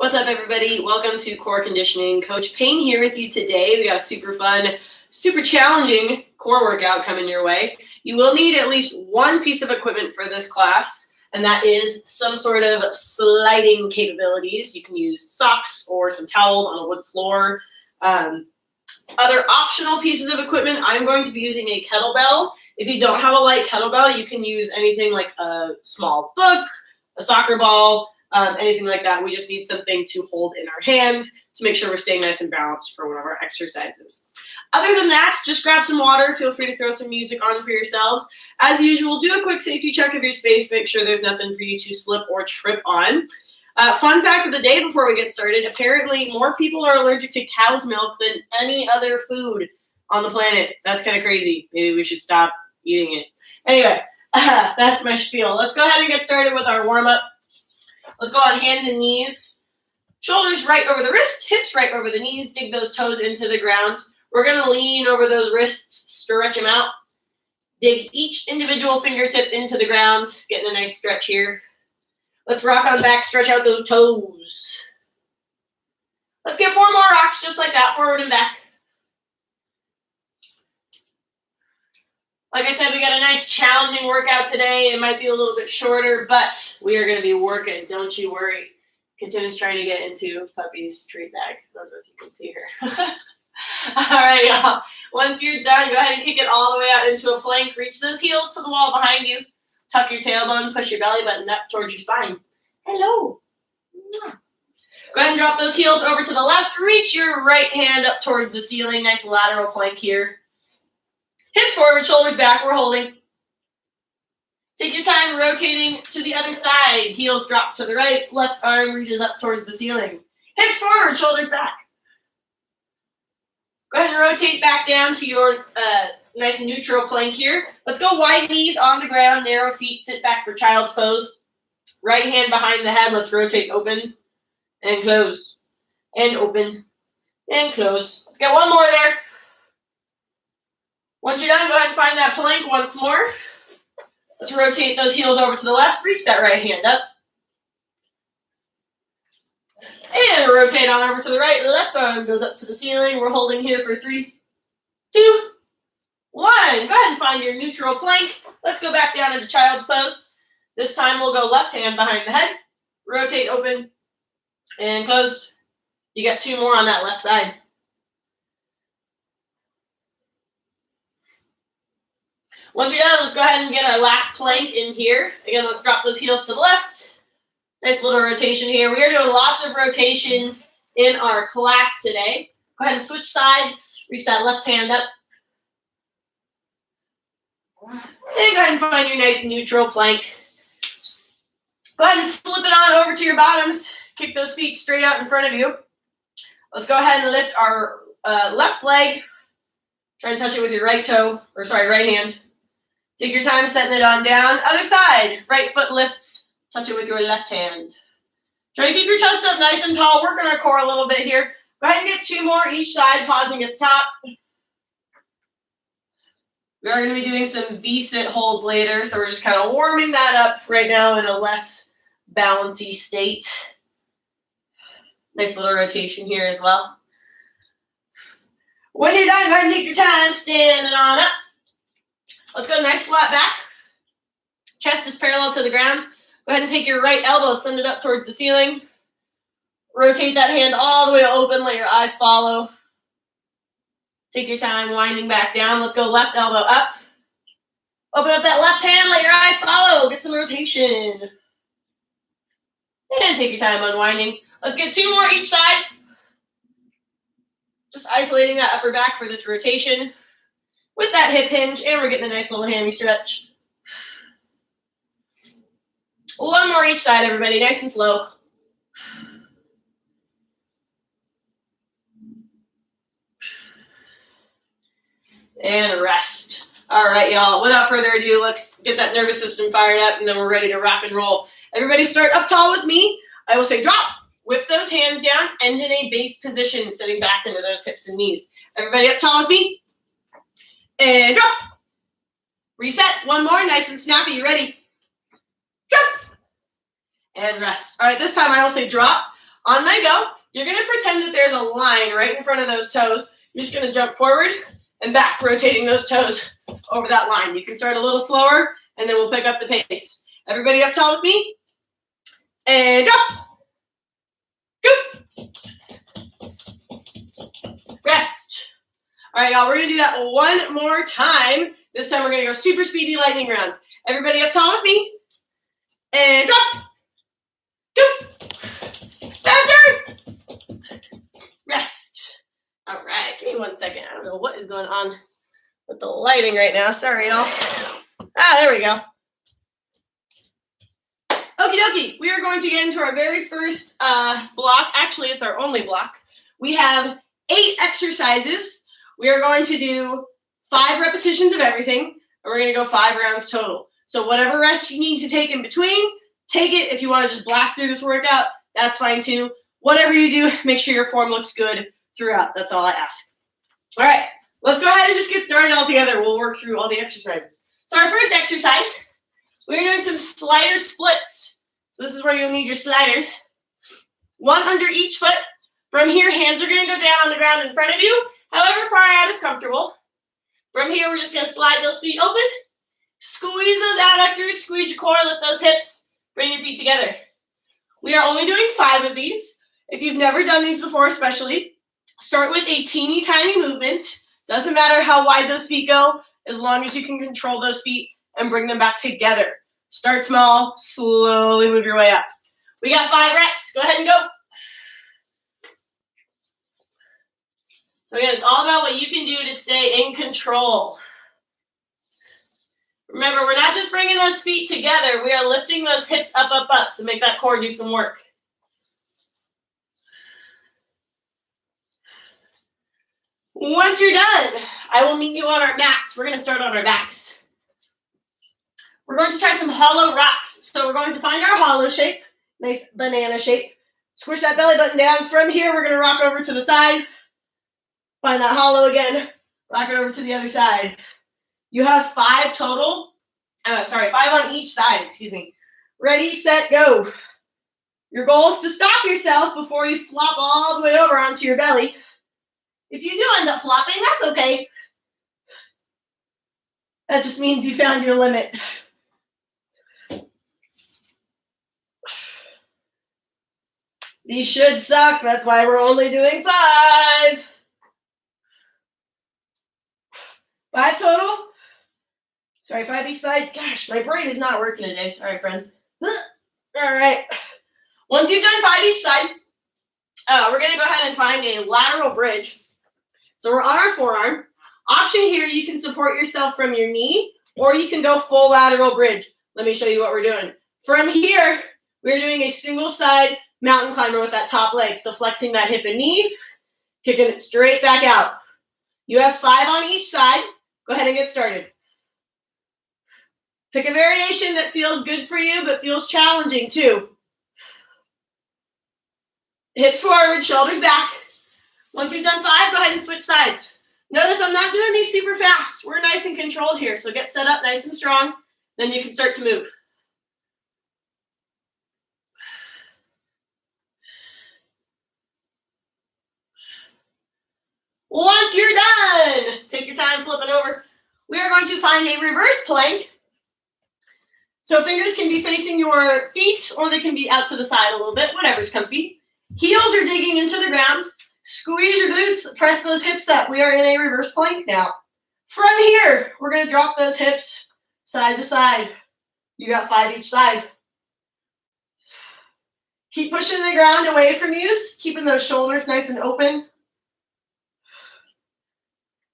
What's up, everybody? Welcome to Core Conditioning. Coach Payne here with you today. We got a super fun, super challenging core workout coming your way. You will need at least one piece of equipment for this class, and that is some sort of sliding capabilities. You can use socks or some towels on a wood floor. Other optional pieces of equipment, I'm going to be using a kettlebell. If you don't have a light kettlebell, you can use anything like a small book, a soccer ball, anything like that. We just need something to hold in our hand to make sure we're staying nice and balanced for one of our exercises. Other than that, just grab some water. Feel free to throw some music on for yourselves. As usual, do a quick safety check of your space. Make sure there's nothing for you to slip or trip on. Fun fact of the day before we get started, apparently more people are allergic to cow's milk than any other food on the planet. That's kind of crazy. Maybe we should stop eating it. Anyway, that's my spiel. Let's go ahead and get started with our warm-up. Let's go on hands and knees. Shoulders right over the wrist, hips right over the knees. Dig those toes into the ground. We're going to lean over those wrists, stretch them out. Dig each individual fingertip into the ground, getting a nice stretch here. Let's rock on back, stretch out those toes. Let's get 4 more rocks just like that, forward and back. Like I said, we got a nice challenging workout today. It might be a little bit shorter, but we are going to be working. Don't you worry. Continue's trying to get into Puppy's treat bag. I don't know if you can see her. All right, y'all. Once you're done, go ahead and kick it all the way out into a plank. Reach those heels to the wall behind you. Tuck your tailbone. Push your belly button up towards your spine. Hello. Go ahead and drop those heels over to the left. Reach your right hand up towards the ceiling. Nice lateral plank here. Hips forward, shoulders back, we're holding. Take your time rotating to the other side. Heels drop to the right, left arm reaches up towards the ceiling. Hips forward, shoulders back. Go ahead and rotate back down to your nice neutral plank here. Let's go wide knees on the ground, narrow feet, sit back for child's pose. Right hand behind the head, let's rotate open and close. And open and close. Let's get one more there. Once you're done, go ahead and find that plank once more. Let's rotate those heels over to the left. Reach that right hand up. And rotate on over to the right. Left arm goes up to the ceiling. We're holding here for 3, 2, 1. Go ahead and find your neutral plank. Let's go back down into child's pose. This time we'll go left hand behind the head. Rotate open and close. You got 2 more on that left side. Once you're done, let's go ahead and get our last plank in here. Again, let's drop those heels to the left. Nice little rotation here. We are doing lots of rotation in our class today. Go ahead and switch sides. Reach that left hand up. And go ahead and find your nice neutral plank. Go ahead and flip it on over to your bottoms. Kick those feet straight out in front of you. Let's go ahead and lift our left leg. Try and touch it with your right hand. Take your time setting it on down. Other side, right foot lifts. Touch it with your left hand. Try to keep your chest up nice and tall. Work on our core a little bit here. Go ahead and get 2 more each side, pausing at the top. We are going to be doing some V-sit holds later, so we're just kind of warming that up right now in a less balancy state. Nice little rotation here as well. When you're done, go ahead and take your time, standing on up. Let's go nice flat back. Chest is parallel to the ground. Go ahead and take your right elbow, send it up towards the ceiling. Rotate that hand all the way open, let your eyes follow. Take your time winding back down. Let's go left elbow up. Open up that left hand, let your eyes follow. Get some rotation. And take your time unwinding. Let's get 2 more each side. Just isolating that upper back for this rotation. With that hip hinge, and we're getting a nice little hammy stretch. 1 more each side, everybody, nice and slow. And rest. All right, y'all, without further ado, let's get that nervous system fired up, and then we're ready to rock and roll. Everybody start up tall with me. I will say drop. Whip those hands down, end in a base position, sitting back into those hips and knees. Everybody up tall with me. And drop. Reset. 1 more. Nice and snappy. You ready? Drop. And rest. All right, this time I will say drop. On my go, you're going to pretend that there's a line right in front of those toes. You're just going to jump forward and back, rotating those toes over that line. You can start a little slower, and then we'll pick up the pace. Everybody up tall with me. And drop. Go. Rest. All right, y'all, we're going to do that one more time. This time we're going to go super speedy lightning round. Everybody up tall with me. And drop. Go. Faster. Rest. All right, give me 1 second. I don't know what is going on with the lighting right now. Sorry, y'all. There we go. Okie dokie. We are going to get into our very first block. Actually, it's our only block. We have 8 exercises. We are going to do 5 repetitions of everything, and we're going to go 5 rounds total. So whatever rest you need to take in between, take it. If you want to just blast through this workout, that's fine too. Whatever you do, make sure your form looks good throughout. That's all I ask. All right, let's go ahead and just get started all together. We'll work through all the exercises. So our first exercise, we're doing some slider splits. So this is where you'll need your sliders. 1 under each foot. From here, hands are going to go down on the ground in front of you, however far out is comfortable. From here, we're just going to slide those feet open. Squeeze those adductors, squeeze your core, lift those hips, bring your feet together. We are only doing 5 of these. If you've never done these before, especially, start with a teeny tiny movement. Doesn't matter how wide those feet go, as long as you can control those feet and bring them back together. Start small, slowly move your way up. We got 5 reps. Go ahead and go. So again, it's all about what you can do to stay in control. Remember, we're not just bringing those feet together. We are lifting those hips up, up, up. So make that core do some work. Once you're done, I will meet you on our mats. We're going to start on our backs. We're going to try some hollow rocks. So we're going to find our hollow shape, nice banana shape. Squish that belly button down. From here, we're going to rock over to the side. Find that hollow again. Rock it over to the other side. You have 5 total. 5 on each side, excuse me. Ready, set, go. Your goal is to stop yourself before you flop all the way over onto your belly. If you do end up flopping, that's okay. That just means you found your limit. These should suck. That's why we're only doing 5. 5 total. Sorry, 5 each side. Gosh, my brain is not working today. Sorry, friends. All right. Once you've done 5 each side, we're going to go ahead and find a lateral bridge. So we're on our forearm. Option here, you can support yourself from your knee, or you can go full lateral bridge. Let me show you what we're doing. From here, we're doing a single side mountain climber with that top leg. So flexing that hip and knee, kicking it straight back out. You have 5 on each side. Go ahead and get started. Pick a variation that feels good for you, but feels challenging too. Hips forward, shoulders back. Once you've done 5, go ahead and switch sides. Notice I'm not doing these super fast. We're nice and controlled here, so get set up nice and strong. Then you can start to move. Once you're done, take your time flipping over. We are going to find a reverse plank. So fingers can be facing your feet, or they can be out to the side a little bit, whatever's comfy. Heels are digging into the ground. Squeeze your glutes, press those hips up. We are in a reverse plank now. From here, we're going to drop those hips side to side. You got 5 each side. Keep pushing the ground away from you, keeping those shoulders nice and open.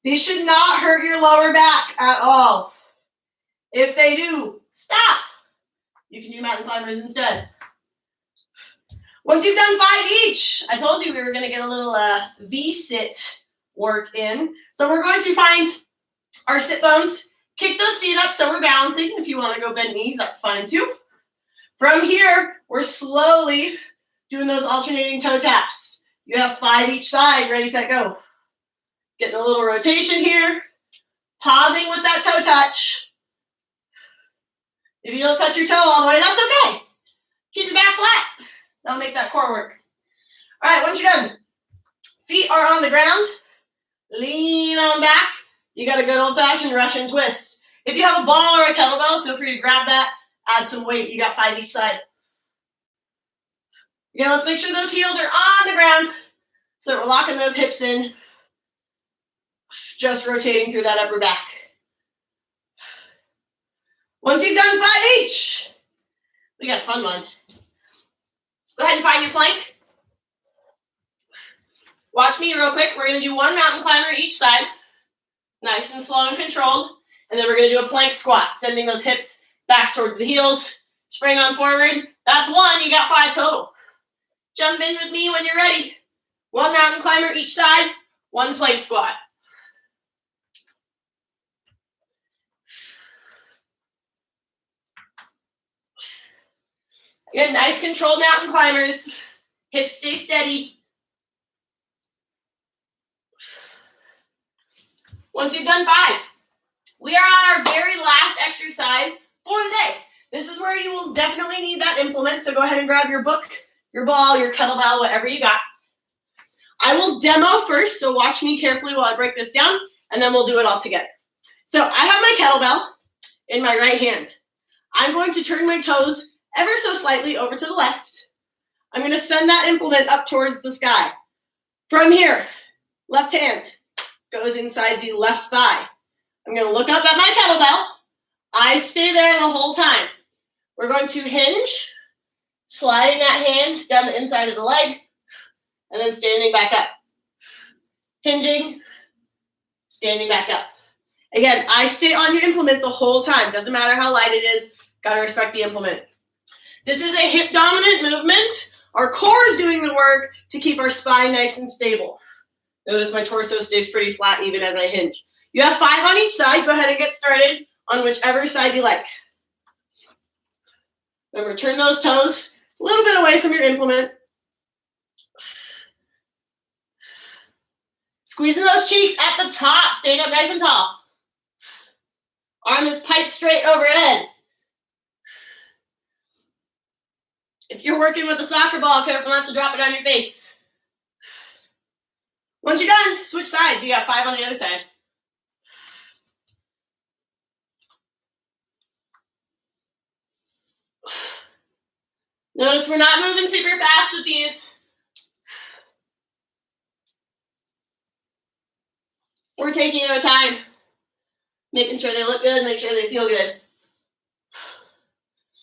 These should not hurt your lower back at all. If they do, stop. You can do mountain climbers instead. Once you've done 5 each, I told you we were going to get a little V-sit work in. So we're going to find our sit bones, kick those feet up so we're balancing. If you want to go bend knees, that's fine too. From here, we're slowly doing those alternating toe taps. You have 5 each side, ready, set, go. Getting a little rotation here. Pausing with that toe touch. If you don't touch your toe all the way, that's okay. Keep your back flat. That'll make that core work. All right, once you're done, feet are on the ground. Lean on back. You got a good old-fashioned Russian twist. If you have a ball or a kettlebell, feel free to grab that. Add some weight. You got 5 each side. Again, let's make sure those heels are on the ground so that we're locking those hips in. Just rotating through that upper back. Once you've done 5 each, we got a fun one. Go ahead and find your plank. Watch me real quick. We're going to do 1 mountain climber each side. Nice and slow and controlled. And then we're going to do a plank squat, sending those hips back towards the heels. Spring on forward. That's 1. You got 5 total. Jump in with me when you're ready. 1 mountain climber each side. 1 plank squat. Again, nice controlled mountain climbers. Hips stay steady. Once you've done 5, we are on our very last exercise for the day. This is where you will definitely need that implement, so go ahead and grab your book, your ball, your kettlebell, whatever you got. I will demo first, so watch me carefully while I break this down, and then we'll do it all together. So I have my kettlebell in my right hand. I'm going to turn my toes ever so slightly over to the left. I'm going to send that implement up towards the sky. From here, left hand goes inside the left thigh. I'm going to look up at my kettlebell. I stay there the whole time. We're going to hinge, sliding that hand down the inside of the leg, and then standing back up. Hinging, standing back up. Again, I stay on your implement the whole time. Doesn't matter how light it is. Got to respect the implement. This is a hip dominant movement. Our core is doing the work to keep our spine nice and stable. Notice my torso stays pretty flat even as I hinge. You have 5 on each side. Go ahead and get started on whichever side you like. Remember, turn those toes a little bit away from your implement. Squeezing those cheeks at the top. Staying up nice and tall. Arm is piped straight overhead. If you're working with a soccer ball, careful not to drop it on your face. Once you're done, switch sides. You got 5 on the other side. Notice we're not moving super fast with these. We're taking our time, making sure they look good, make sure they feel good.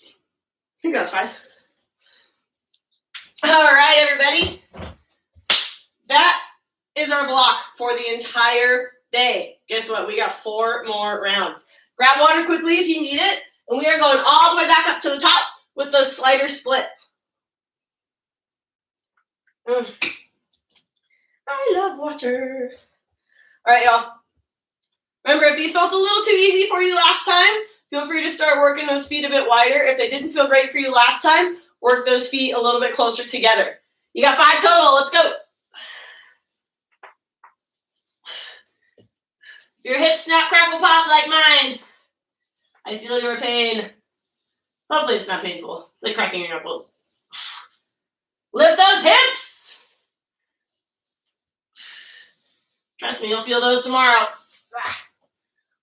I think that's fine. All right, everybody. That is our block for the entire day. Guess what? We got 4 more rounds. Grab water quickly if you need it, and we are going all the way back up to the top with those slider splits. I love water. All right, y'all. Remember, if these felt a little too easy for you last time, feel free to start working those feet a bit wider. If they didn't feel great for you last time, work those feet a little bit closer together. You got 5 total. Let's go. If your hips snap, crackle, pop like mine, I feel your pain. Hopefully it's not painful. It's like cracking your knuckles. Lift those hips. Trust me, you'll feel those tomorrow.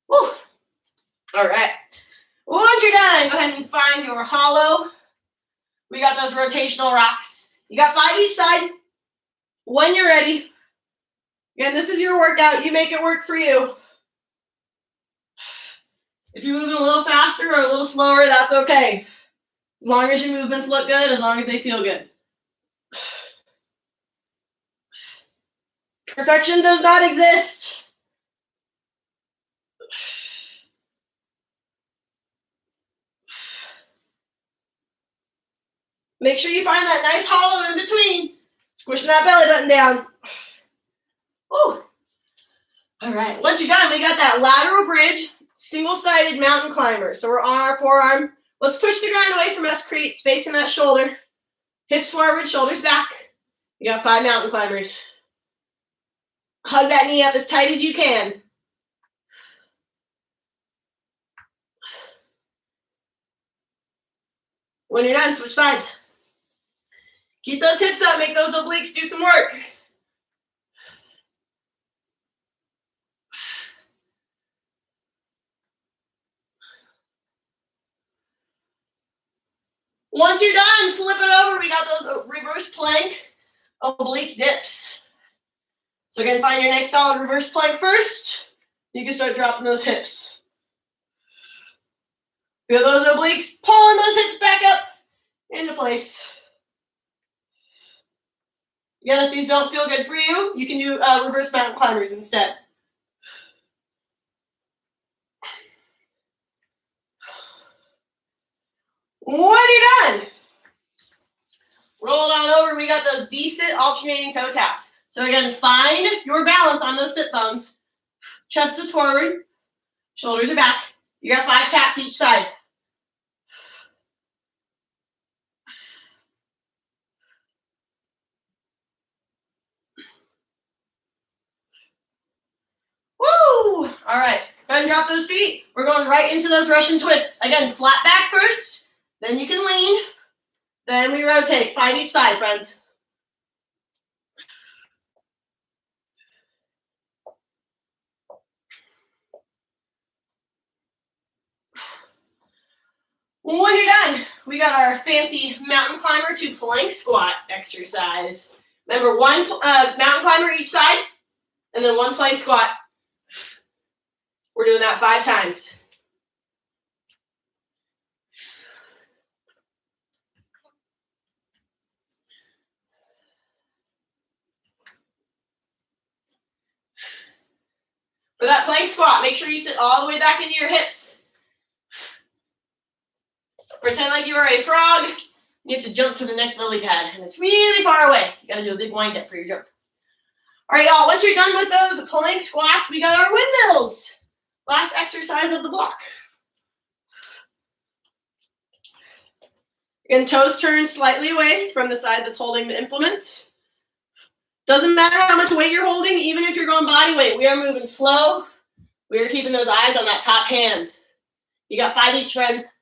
Woo. All right. Once you're done, go ahead and find your hollow. We got those rotational rocks. You got 5 each side. When you're ready. Again, this is your workout. You make it work for you. If you're moving a little faster or a little slower, that's okay. As long as your movements look good, as long as they feel good. Perfection does not exist. Make sure you find that nice hollow in between. Squishing that belly button down. Woo. All right, once you're done, we got that lateral bridge, single-sided mountain climber. So we're on our forearm. Let's push the ground away from us, create space in that shoulder. Hips forward, shoulders back. You got 5 mountain climbers. Hug that knee up as tight as you can. When you're done, switch sides. Keep those hips up, make those obliques do some work. Once you're done, flip it over. We got those reverse plank oblique dips. So again, find your nice solid reverse plank first. You can start dropping those hips. Feel those obliques, pulling those hips back up into place. Again, if these don't feel good for you, you can do reverse mountain climbers instead. When you're done, roll it on over. We got those V-sit alternating toe taps. So again, find your balance on those sit bones. Chest is forward, shoulders are back. You got 5 taps each side. Woo! All right, go ahead and drop those feet. We're going right into those Russian twists. Again, flat back first, then you can lean, then we rotate. 5 each side, friends. When you're done, we got our fancy mountain climber to plank squat exercise. Remember, 1 mountain climber each side, and then 1 plank squat. We're doing that 5 times. For that plank squat, make sure you sit all the way back into your hips. Pretend like you are a frog. You have to jump to the next lily pad, and it's really far away. You gotta do a big wind up for your jump. All right, y'all, once you're done with those plank squats, we got our windmills. Last exercise of the block. Again, toes turn slightly away from the side that's holding the implement. Doesn't matter how much weight you're holding, even if you're going body weight. We are moving slow. We are keeping those eyes on that top hand. You got 5 each, friends.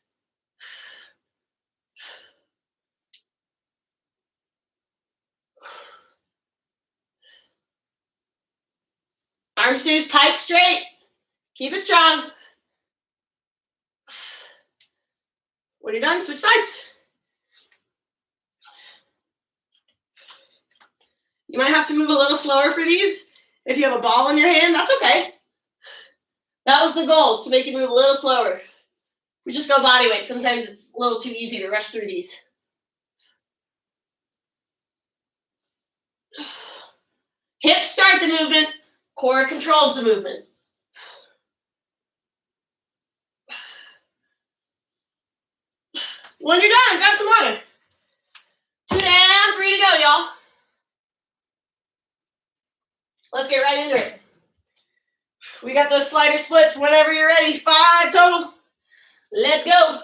Arms stays pipe straight. Keep it strong. When you're done, switch sides. You might have to move a little slower for these. If you have a ball in your hand, that's okay. That was the goal, is to make you move a little slower. We just go body weight. Sometimes it's a little too easy to rush through these. Hips start the movement. Core controls the movement. When you're done, grab some water. 2 down, 3 to go, y'all. Let's get right into it. We got those slider splits whenever you're ready. 5 total. Let's go.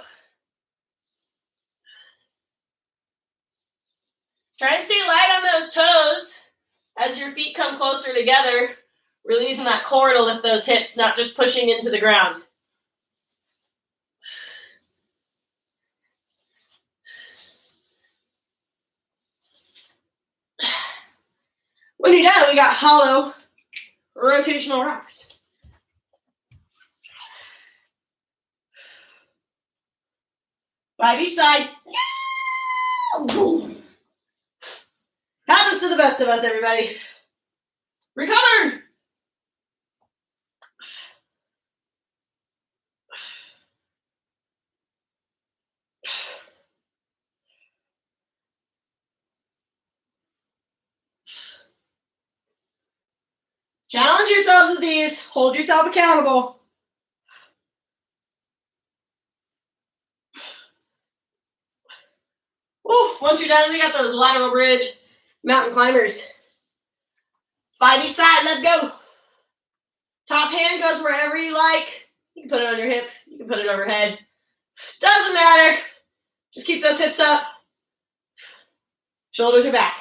Try and stay light on those toes as your feet come closer together. Really using that core to lift those hips, not just pushing into the ground. When you're done, we got hollow rotational rocks. Five each side. Boom. Happens to the best of us, everybody. Recover. Challenge yourselves with these. Hold yourself accountable. Ooh, once you're done, we got those lateral bridge mountain climbers. 5 each side, let's go. Top hand goes wherever you like. You can put it on your hip, you can put it overhead. Doesn't matter. Just keep those hips up. Shoulders are back.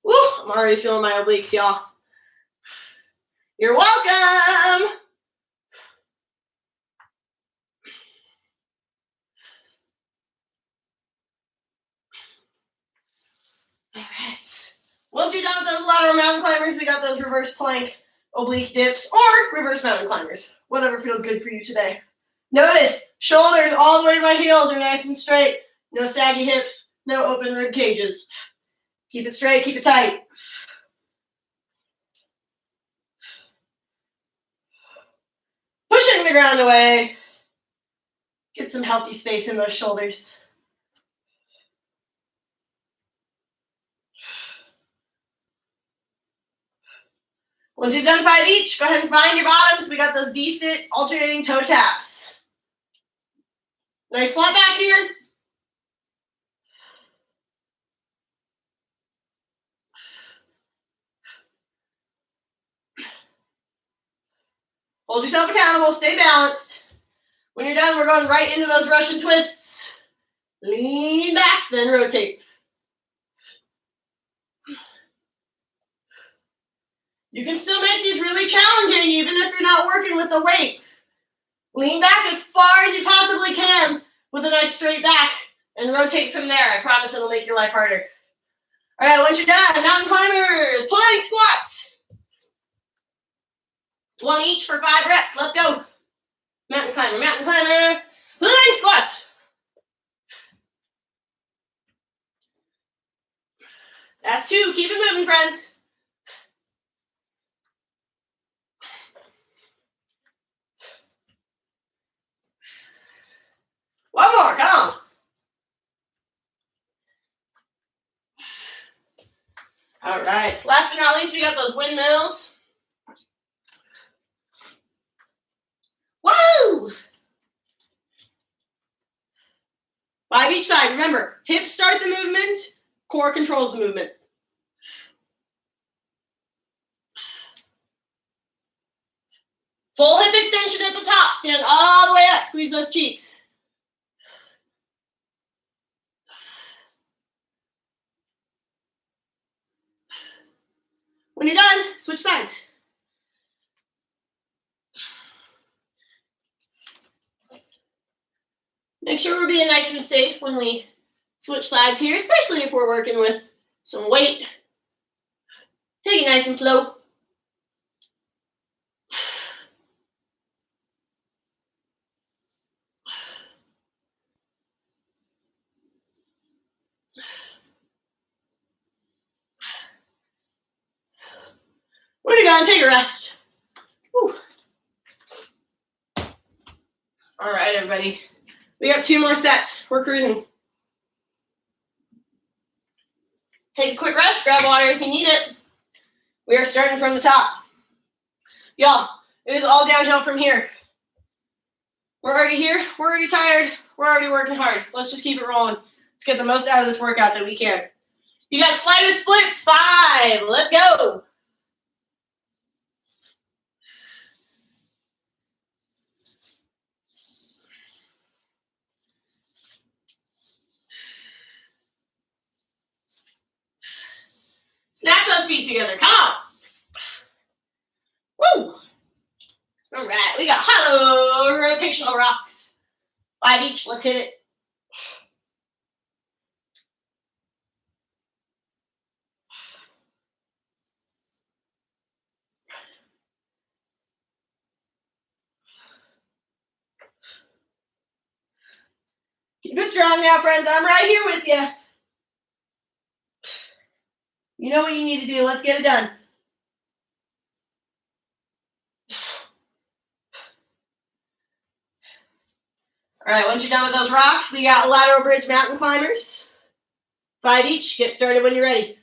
Woo, I'm already feeling my obliques, y'all. You're welcome. Once you're done with those lateral mountain climbers, we got those reverse plank, oblique dips, or reverse mountain climbers. Whatever feels good for you today. Notice, shoulders all the way to my heels are nice and straight. No saggy hips, no open rib cages. Keep it straight, keep it tight. Pushing the ground away. Get some healthy space in those shoulders. Once you've done 5 each, go ahead and find your bottoms. We got those V-sit alternating toe taps. Nice flat back here. Hold yourself accountable, stay balanced. When you're done, we're going right into those Russian twists. Lean back, then rotate. You can still make these really challenging even if you're not working with the weight. Lean back as far as you possibly can with a nice straight back and rotate from there. I promise it'll make your life harder. All right, once you're done, mountain climbers, plank squats. 1 each for 5 reps. Let's go. Mountain climber, plank squat. That's 2. Keep it moving, friends. One more, come on. All right, so last but not least, we got those windmills. Woo! 5 each side. Remember, hips start the movement, core controls the movement. Full hip extension at the top. Stand all the way up. Squeeze those cheeks. When you're done, switch sides. Make sure we're being nice and safe when we switch sides here, especially if we're working with some weight. Take it nice and slow. When you're done, take a rest. Whew. All right, everybody. We got 2 more sets. We're cruising. Take a quick rest. Grab water if you need it. We are starting from the top. Y'all, it is all downhill from here. We're already here. We're already tired. We're already working hard. Let's just keep it rolling. Let's get the most out of this workout that we can. You got slider splits. 5. Let's go. Snap those feet together. Come on. Woo. All right. We got hollow rotational rocks. 5 each. Let's hit it. Keep it strong now, friends. I'm right here with you. You know what you need to do. Let's get it done. All right, once you're done with those rocks, we got lateral bridge mountain climbers. 5 each. Get started when you're ready.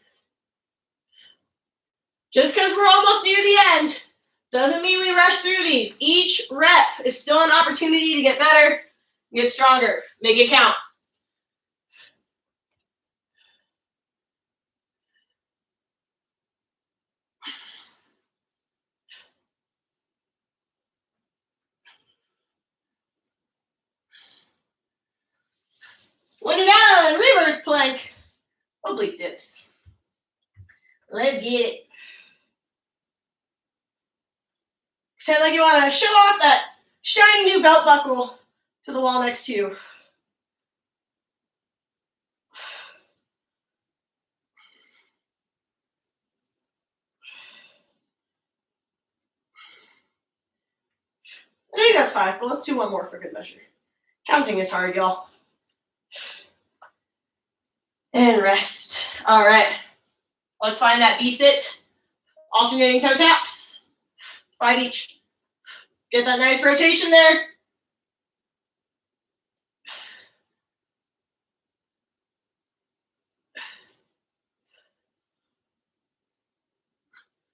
Just because we're almost near the end doesn't mean we rush through these. Each rep is still an opportunity to get better, get stronger. Make it count. When you're done, reverse plank, oblique dips. Let's get it. Pretend like you want to show off that shiny new belt buckle to the wall next to you. I think that's 5, but let's do one more for good measure. Counting is hard, y'all. And rest. All right. Let's find that V-sit. Alternating toe taps. 5 each. Get that nice rotation there.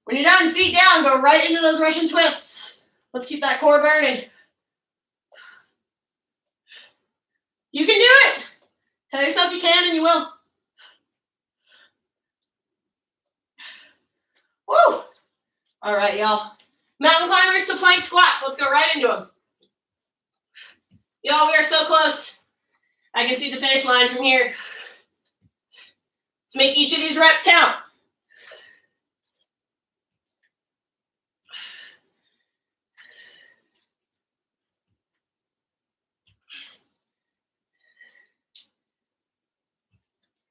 When you're done, feet down, go right into those Russian twists. Let's keep that core burning. You can do it. Tell yourself you can and you will. Woo! All right, y'all. Mountain climbers to plank squats. Let's go right into them. Y'all, we are so close. I can see the finish line from here. Let's make each of these reps count.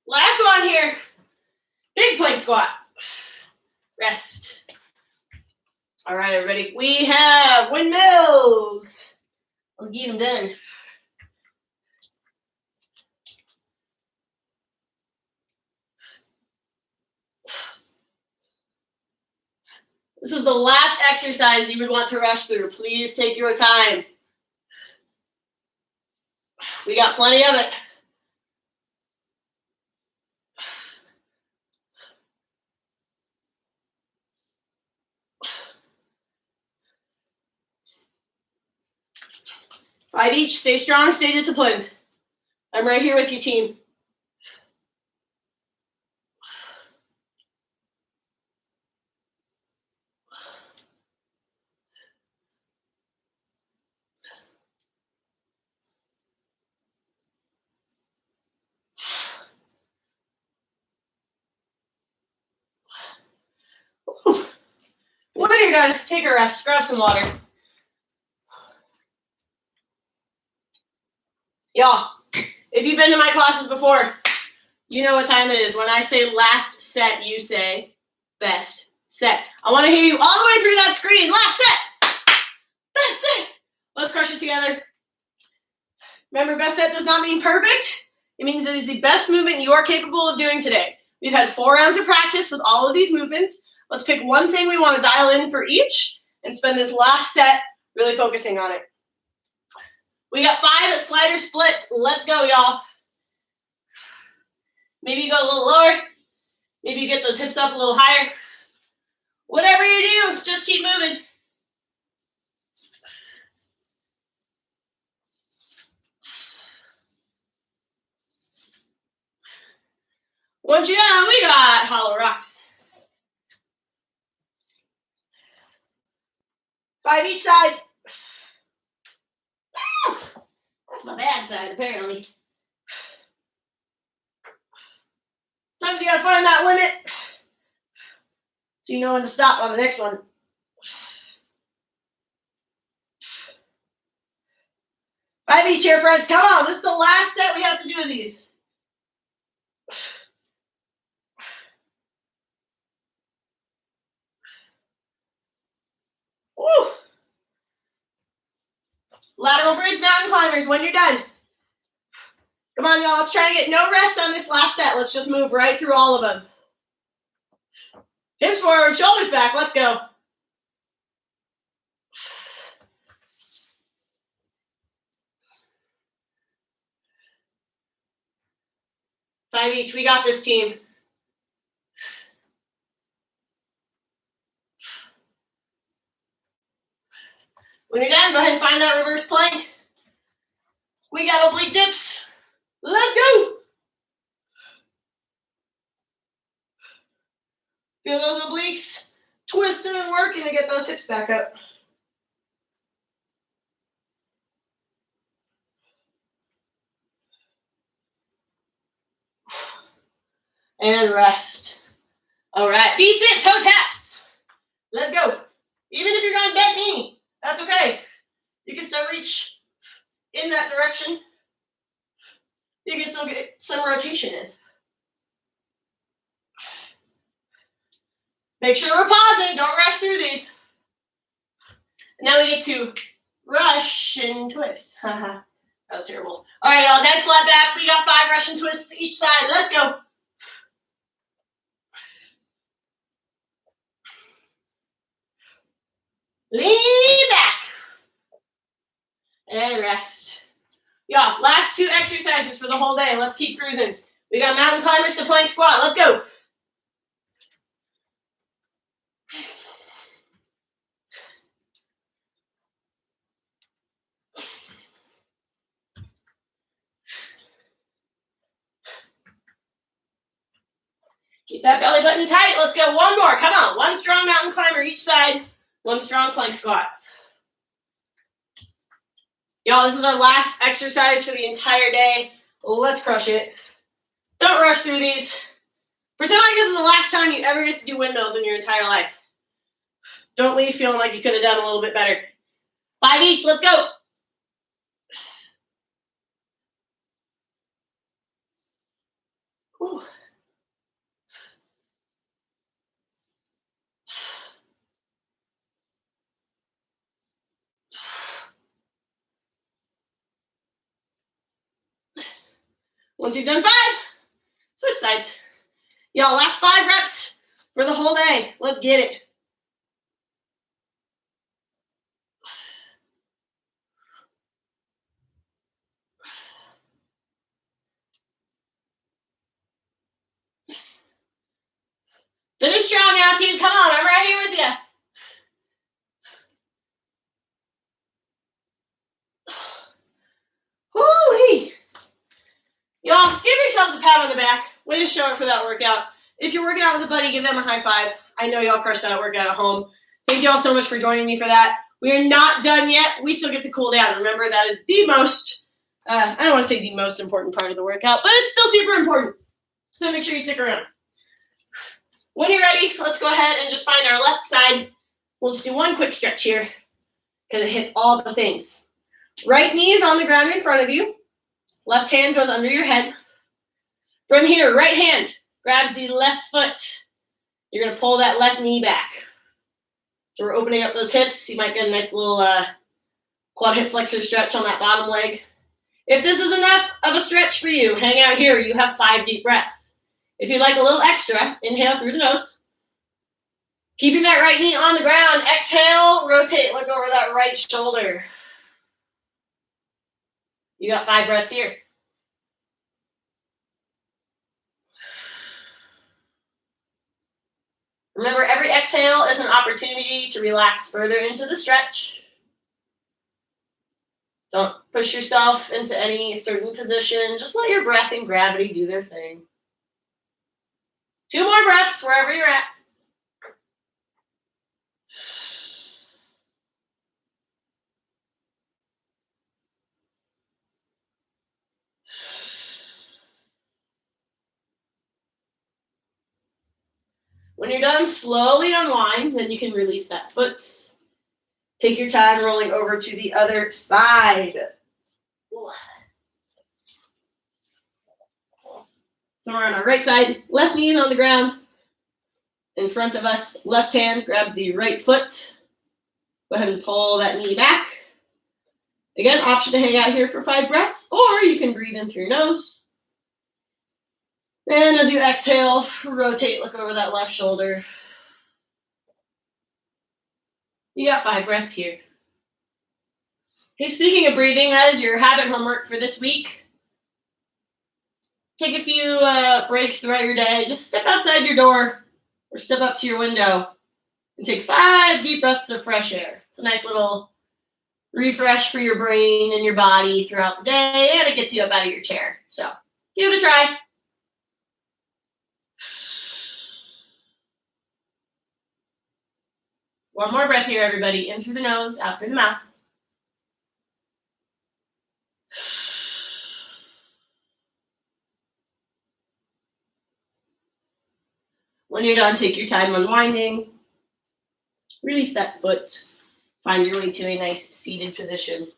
Last one here. Big plank squat. Rest. All right, everybody. We have windmills. Let's get them done. This is the last exercise you would want to rush through. Please take your time. We got plenty of it. Five each. Stay strong. Stay disciplined. I'm right here with you, team. Whew. When you're done, take a rest. Grab some water. Y'all, if you've been to my classes before, you know what time it is. When I say last set, you say best set. I want to hear you all the way through that screen. Last set. Best set. Let's crush it together. Remember, best set does not mean perfect. It means it is the best movement you are capable of doing today. We've had 4 rounds of practice with all of these movements. Let's pick one thing we want to dial in for each and spend this last set really focusing on it. We got 5 slider splits. Let's go, y'all. Maybe you go a little lower. Maybe you get those hips up a little higher. Whatever you do, just keep moving. Once you're done, we got hollow rocks. 5 each side. That's my bad side, apparently. Sometimes you gotta find that limit so you know when to stop on the next one. 5 each here, friends. Come on, this is the last set we have to do of these. Woo. Lateral bridge mountain climbers when you're done. Come on, y'all. Let's try to get no rest on this last set. Let's just move right through all of them. Hips forward, shoulders back. Let's go. Five each. We got this, team. When you're done, go ahead and find that reverse plank. We got oblique dips. Let's go. Feel those obliques twisting and working to get those hips back up. And rest. All right, V-sit, toe taps. Let's go. Even if you're going bent knee, that's okay. You can still reach in that direction. You can still get some rotation in. Make sure we're pausing. Don't rush through these. And now we get to Russian twist. That was terrible. All right, y'all, nice flat back. We got 5 Russian twists each side. Let's go. Lean back. And rest. Y'all, last 2 exercises for the whole day. Let's keep cruising. We got mountain climbers to plank squat. Let's go. Keep that belly button tight. Let's go. 1 more. Come on. 1 strong mountain climber each side. 1 strong plank squat. Y'all, this is our last exercise for the entire day. Let's crush it. Don't rush through these. Pretend like this is the last time you ever get to do windmills in your entire life. Don't leave feeling like you could have done a little bit better. 5 each. Let's go. Whew. Once you've done 5, switch sides. Y'all, last 5 reps for the whole day. Let's get it. Finish strong now, team. Come on, I'm right here with you. Woo-wee. Y'all, give yourselves a pat on the back. Way to show up for that workout. If you're working out with a buddy, give them a high five. I know y'all crushed that workout at home. Thank you all so much for joining me for that. We are not done yet. We still get to cool down. Remember, that is the most, I don't want to say the most important part of the workout, but it's still super important. So make sure you stick around. When you're ready, let's go ahead and just find our left side. We'll just do 1 quick stretch here because it hits all the things. Right knee is on the ground in front of you. Left hand goes under your head. From here, right hand grabs the left foot. You're going to pull that left knee back. So we're opening up those hips. You might get a nice little quad hip flexor stretch on that bottom leg. If this is enough of a stretch for you, hang out here. You have 5 deep breaths. If you'd like a little extra, inhale through the nose. Keeping that right knee on the ground. Exhale, rotate, look over that right shoulder. You got 5 breaths here. Remember, every exhale is an opportunity to relax further into the stretch. Don't push yourself into any certain position. Just let your breath and gravity do their thing. 2 more breaths wherever you're at. When you're done, slowly unwind, then you can release that foot. Take your time rolling over to the other side. So we're on our right side, left knee is on the ground. In front of us, left hand grabs the right foot. Go ahead and pull that knee back. Again, option to hang out here for 5 breaths, or you can breathe in through your nose. And as you exhale, rotate, look over that left shoulder. You got 5 breaths here. Okay, speaking of breathing, that is your habit homework for this week. Take a few breaks throughout your day. Just step outside your door or step up to your window and take 5 deep breaths of fresh air. It's a nice little refresh for your brain and your body throughout the day, and it gets you up out of your chair. So give it a try. One more breath here, everybody. In through the nose, out through the mouth. When you're done, take your time unwinding. Release that foot. Find your way to a nice seated position.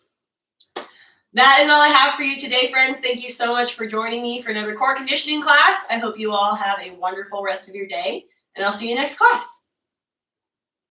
That is all I have for you today, friends. Thank you so much for joining me for another core conditioning class. I hope you all have a wonderful rest of your day, and I'll see you next class.